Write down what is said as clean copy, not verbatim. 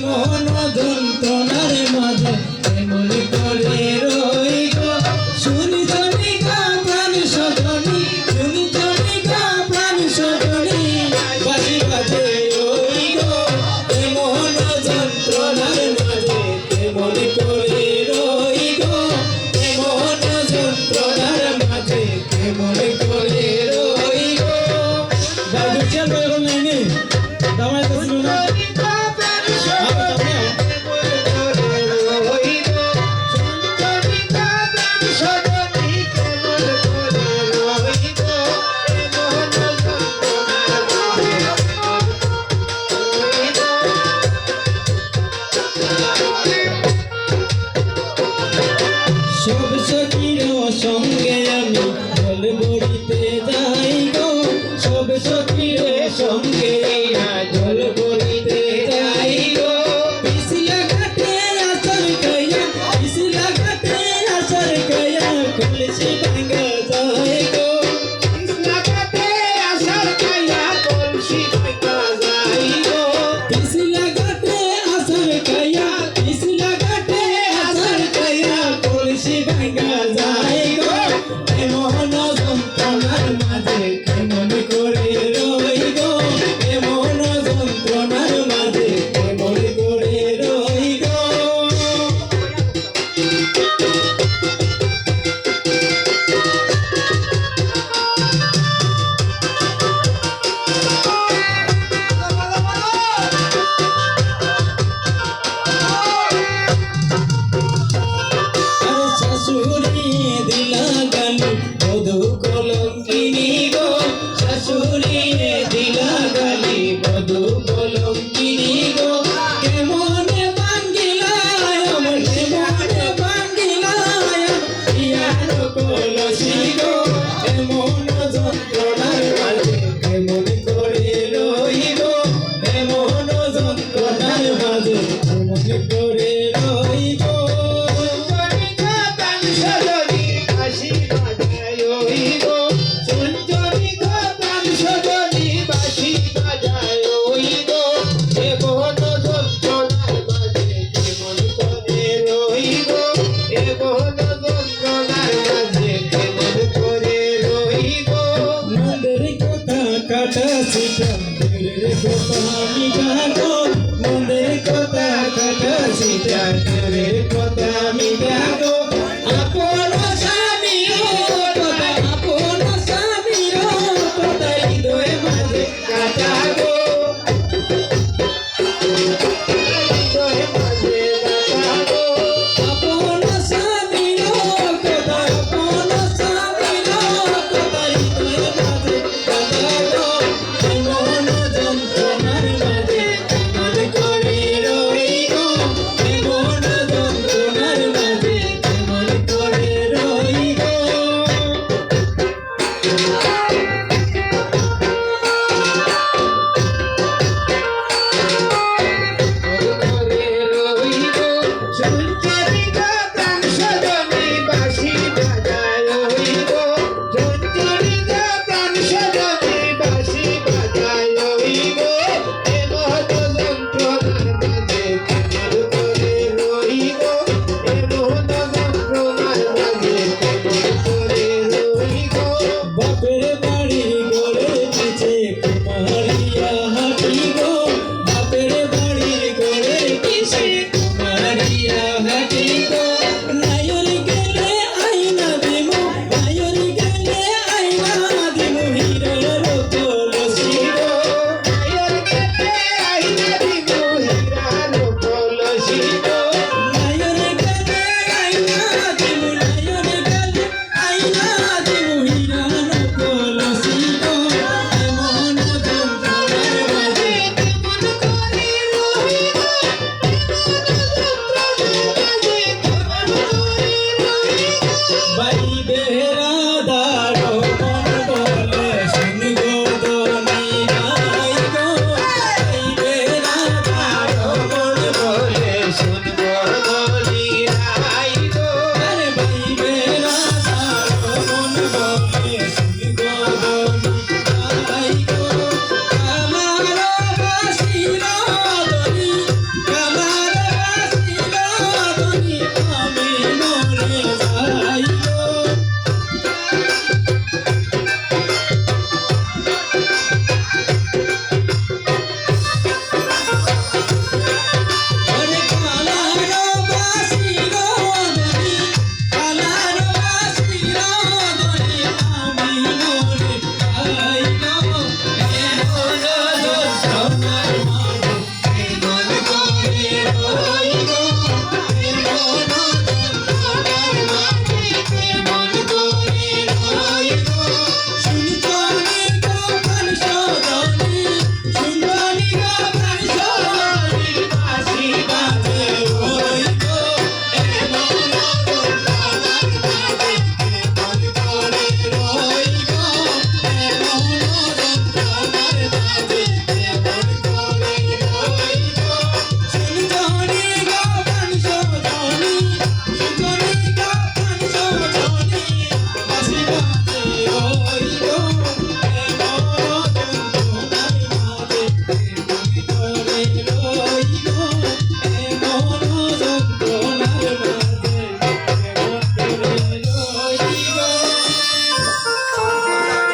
এমন যন্ত্রণার মাঝে কেমন করে রই গো শুনি জনিকা প্রাণ সজনী শুনি জনিকা প্রাণ সজনী বাজি বাজে রই গো এমন যন্ত্রণার মাঝে কেমন করে রই গো এমন যন্ত্রণার মাঝে কেমন করে রই গো দাদু চেল বলে নেই দামাই তো শুনো সব সখীর সঙ্গে আমি জল বড়িতে যাই গো সব সখীর সঙ্গে জল বড়িতে যাই গো পিছলা ঘাটে আসর কইয়া পিছলা ঘাটে আসর কইয়া কলসি ভাঙা যায় গো পিছলা ঘাটে আসর কইয়া কলসি ভাঙা যায় গো পিছলা ঘাটে আসর কইয়া পিছলা ঘাটে আসর কইয়া কলসি ভাঙা যায় গো এমন যন্ত্রণার মাঝে কেমন করে রই গো এমন যন্ত্রণার মাঝে কেমন করে রই গো শাশুড়ি দিলা গালি বধূ কলঙ্কিনী গো শাশুড়ি দিলা গালি বধূ কলঙ্কিনী গো কেমনে ভাঙ্গিলায় আমার কেমনে ভাঙ্গিলায় ইয়ার কলসি গো এমন যন্ত্রণার মাঝে কেমন করে রই গো এমন যন্ত্রণার মাঝে কেমন